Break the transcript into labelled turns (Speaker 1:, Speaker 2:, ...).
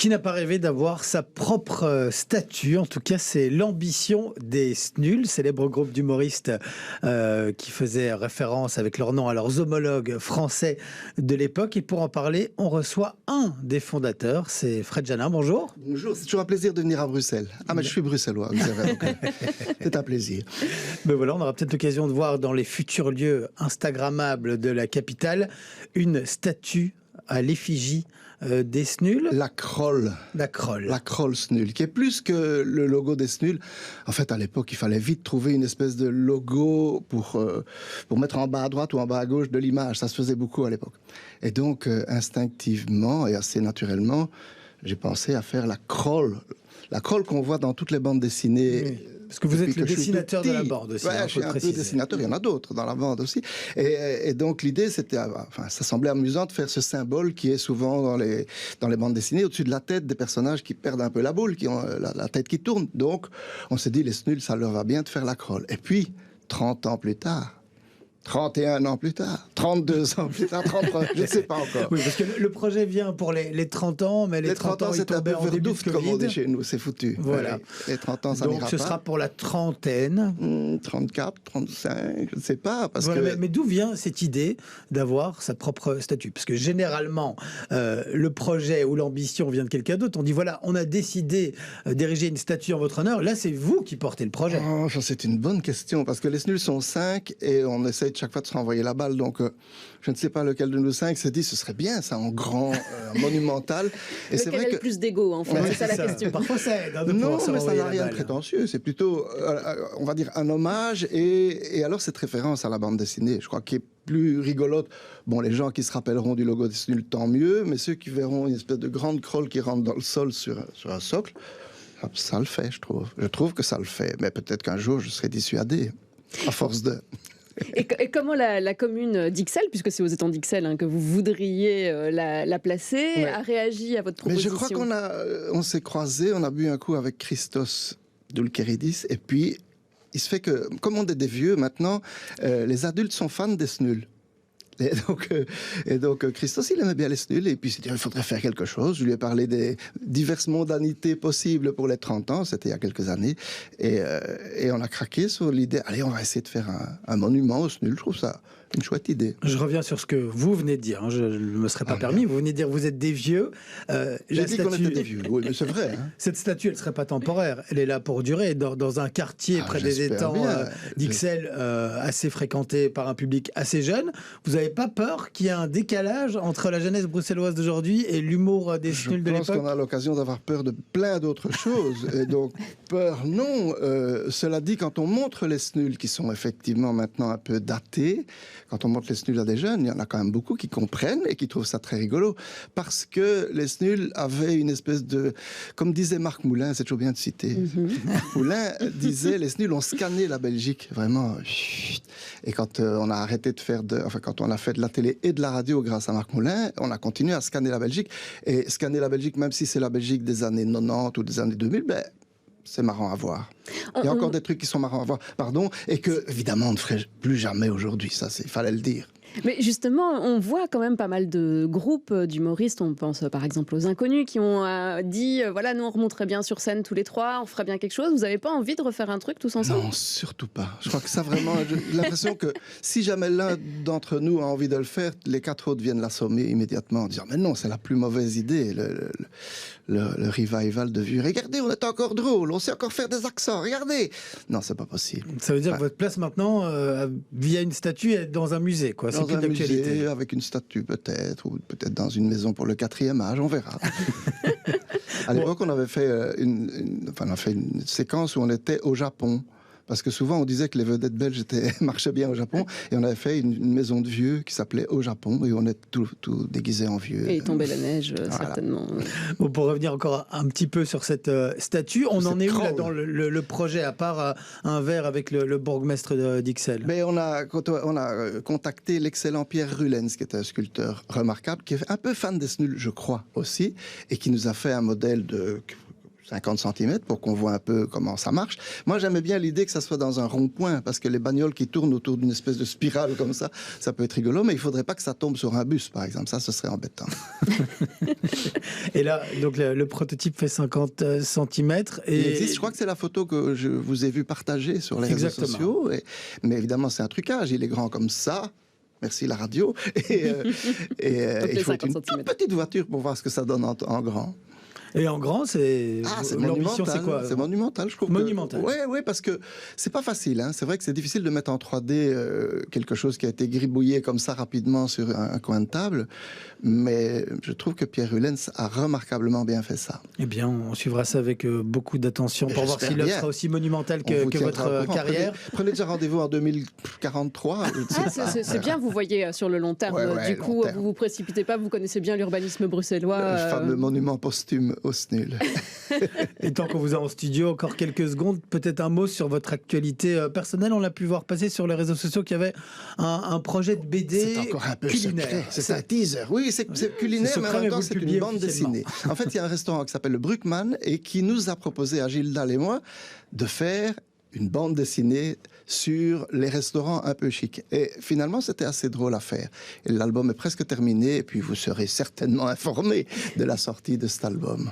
Speaker 1: Qui n'a pas rêvé d'avoir sa propre statue? En tout cas, c'est l'ambition des Snuls, célèbre groupe d'humoristes qui faisait référence avec leur nom à leurs homologues français de l'époque. Et pour en parler, on reçoit un des fondateurs, c'est Fred Janin. Bonjour.
Speaker 2: Bonjour, c'est toujours un plaisir de venir à Bruxelles. Ah, mais je suis bruxellois, vous savez, donc c'est un plaisir.
Speaker 1: Mais voilà, on aura peut-être l'occasion de voir dans les futurs lieux instagrammables de la capitale une statue à l'effigie des Snuls.
Speaker 2: La Kroll.
Speaker 1: La Kroll.
Speaker 2: La Kroll Snul, qui est plus que le logo des Snuls. En fait, à l'époque, il fallait vite trouver une espèce de logo pour mettre en bas à droite ou en bas à gauche de l'image. Ça se faisait beaucoup à l'époque. Et donc, instinctivement et assez naturellement, j'ai pensé à faire la Kroll. La Kroll qu'on voit dans toutes les bandes dessinées.
Speaker 1: Oui. Parce que vous êtes le dessinateur de la bande aussi.
Speaker 2: Ouais, je suis un peu dessinateur, il y en a d'autres dans la bande aussi. Et donc l'idée, c'était, enfin, ça semblait amusant de faire ce symbole qui est souvent dans les bandes dessinées, au-dessus de la tête des personnages qui perdent un peu la boule, qui ont la tête qui tourne. Donc on s'est dit, les Snuls, ça leur va bien de faire la Kroll. Et puis, 30 ans plus tard, 31 ans plus tard, 32 ans plus tard, 33, je ne sais pas encore.
Speaker 1: Oui, parce que le projet vient pour les 30 ans, mais les 30 ans,
Speaker 2: c'est un peu
Speaker 1: en début de
Speaker 2: verdouf, comme on dit chez nous, c'est foutu.
Speaker 1: Voilà.
Speaker 2: Les 30 ans, ça
Speaker 1: donc
Speaker 2: n'ira pas.
Speaker 1: ce sera pour la trentaine.
Speaker 2: 34, 35, je ne sais pas. Parce
Speaker 1: voilà,
Speaker 2: que...
Speaker 1: mais d'où vient cette idée d'avoir sa propre statue? Parce que généralement, le projet ou l'ambition vient de quelqu'un d'autre. On dit, voilà, on a décidé d'ériger une statue en votre honneur. Là, c'est vous qui portez le projet.
Speaker 2: Oh, ça, c'est une bonne question, parce que les Snuls sont 5 et on essaye chaque fois de se renvoyer la balle. Donc, je ne sais pas lequel de nous 5 s'est dit, ce serait bien, ça, en grand, monumental.
Speaker 3: Et c'est vrai que... a le plus d'ego, en fait, ouais, c'est ça la question.
Speaker 1: Parfois, ça aide.
Speaker 2: Non, mais ça n'a rien de prétentieux. C'est plutôt, on va dire, un hommage. Et alors, cette référence à la bande dessinée, je crois, qui est plus rigolote. Bon, les gens qui se rappelleront du logo des Snuls, tant mieux. Mais ceux qui verront une espèce de grande Kroll qui rentre dans le sol sur un socle, ça le fait, je trouve. Je trouve que ça le fait. Mais peut-être qu'un jour, je serai dissuadé, à force de...
Speaker 3: Et comment la commune d'Ixelles, puisque c'est aux étangs d'Ixelles que vous voudriez la placer, a réagi à votre proposition?
Speaker 2: Mais je crois qu'on s'est croisés, on a bu un coup avec Christos Doulkeridis, et puis il se fait que, comme on est des vieux maintenant, les adultes sont fans des Snuls. Et donc Christos, il aimait bien les Snuls, et puis il s'est dit, il faudrait faire quelque chose. Je lui ai parlé des diverses mondanités possibles pour les 30 ans, c'était il y a quelques années, et on a craqué sur l'idée, allez, on va essayer de faire un monument aux Snuls. Je trouve ça une chouette idée.
Speaker 1: Je reviens sur ce que vous venez de dire, je ne me serais pas permis, vous venez de dire vous êtes des vieux.
Speaker 2: J'ai dit qu'on était des vieux, oui, mais c'est vrai. Hein.
Speaker 1: Cette statue, elle ne serait pas temporaire, elle est là pour durer, dans un quartier près des étangs d'Ixelles, assez fréquenté par un public assez jeune. Vous n'avez pas peur qu'il y ait un décalage entre la jeunesse bruxelloise d'aujourd'hui et l'humour des Snuls de l'époque?
Speaker 2: Je pense qu'on a l'occasion d'avoir peur de plein d'autres choses, et donc peur, non. Cela dit, quand on montre les Snuls, qui sont effectivement maintenant un peu datés, quand on montre les Snuls à des jeunes, il y en a quand même beaucoup qui comprennent et qui trouvent ça très rigolo. Parce que les Snuls avaient une espèce de... Comme disait Marc Moulin, c'est toujours bien de citer. Moulin disait, les Snuls ont scanné la Belgique, vraiment. Et quand on a arrêté de faire quand on a fait de la télé et de la radio grâce à Marc Moulin, on a continué à scanner la Belgique. Et scanner la Belgique, même si c'est la Belgique des années 90 ou des années 2000, c'est marrant à voir. Il y a encore des trucs qui sont marrants à voir, et que, évidemment, on ne ferait plus jamais aujourd'hui, ça, il fallait le dire.
Speaker 3: Mais justement, on voit quand même pas mal de groupes d'humoristes, on pense par exemple aux Inconnus, qui ont dit, voilà, nous on remonterait bien sur scène tous les trois, on ferait bien quelque chose. Vous n'avez pas envie de refaire un truc tous ensemble?
Speaker 2: Non, surtout pas. Je crois que ça vraiment, j'ai l'impression que si jamais l'un d'entre nous a envie de le faire, les 4 autres viennent l'assommer immédiatement en disant, mais non, c'est la plus mauvaise idée, le revival de vieux. Regardez, on est encore drôle, on sait encore faire des accents, regardez. Non, c'est pas possible.
Speaker 1: Ça veut dire que votre place maintenant, via une statue, est dans un musée, quoi.
Speaker 2: Dans un musée, avec une statue peut-être, ou peut-être dans une maison pour le 4e âge, on verra. À l'époque, on avait fait une séquence où on était au Japon. Parce que souvent, on disait que les vedettes belges marchaient bien au Japon. Et on avait fait une maison de vieux qui s'appelait Au Japon. Et on est tout déguisé en vieux.
Speaker 3: Et il tombait la neige, voilà. Certainement.
Speaker 1: Bon, pour revenir encore un petit peu sur cette statue, on en est où là dans le projet, à part un verre avec le bourgmestre d'Ixelles?
Speaker 2: Mais on a contacté l'excellent Pierre Rulens, qui est un sculpteur remarquable, qui est un peu fan des Snuls, je crois, aussi, et qui nous a fait un modèle de... 50 cm pour qu'on voit un peu comment ça marche. Moi, j'aimais bien l'idée que ça soit dans un rond-point, parce que les bagnoles qui tournent autour d'une espèce de spirale comme ça peut être rigolo, mais il faudrait pas que ça tombe sur un bus, par exemple. Ça, ce serait embêtant.
Speaker 1: Et là, donc le prototype fait 50 cm. Et...
Speaker 2: Il existe, je crois que c'est la photo que je vous ai vue partager sur les réseaux sociaux. Mais évidemment, c'est un trucage. Il est grand comme ça. Merci la radio. Et il faut une toute petite voiture pour voir ce que ça donne en grand.
Speaker 1: Et en grand, c'est
Speaker 2: l'ambition, c'est quoi? C'est monumental, je trouve.
Speaker 1: Monumental.
Speaker 2: Oui, parce que c'est pas facile. Hein. C'est vrai que c'est difficile de mettre en 3D quelque chose qui a été gribouillé comme ça rapidement sur un coin de table. Mais je trouve que Pierre Uhlens a remarquablement bien fait ça.
Speaker 1: Eh bien, on suivra ça avec beaucoup d'attention pour voir si l'œuvre sera aussi monumentale que votre carrière.
Speaker 2: Prenez déjà rendez-vous en 2043.
Speaker 3: C'est bien, vous voyez sur le long terme. Du coup, vous vous précipitez pas, vous connaissez bien l'urbanisme bruxellois.
Speaker 2: Le fameux monument posthume au SNUL.
Speaker 1: Et tant qu'on vous a en studio, encore quelques secondes, peut-être un mot sur votre actualité personnelle. On l'a pu voir passer sur les réseaux sociaux qu'il y avait un projet de BD.
Speaker 2: C'est encore un peu
Speaker 1: culinaire.
Speaker 2: Secret. C'est un teaser. Oui, c'est culinaire, mais en même temps, c'est une bande dessinée. En fait, il y a un restaurant qui s'appelle le Bruckmann et qui nous a proposé à Gilles Dalle et moi de faire une bande dessinée sur les restaurants un peu chics. Et finalement, c'était assez drôle à faire. Et l'album est presque terminé, et puis vous serez certainement informé de la sortie de cet album.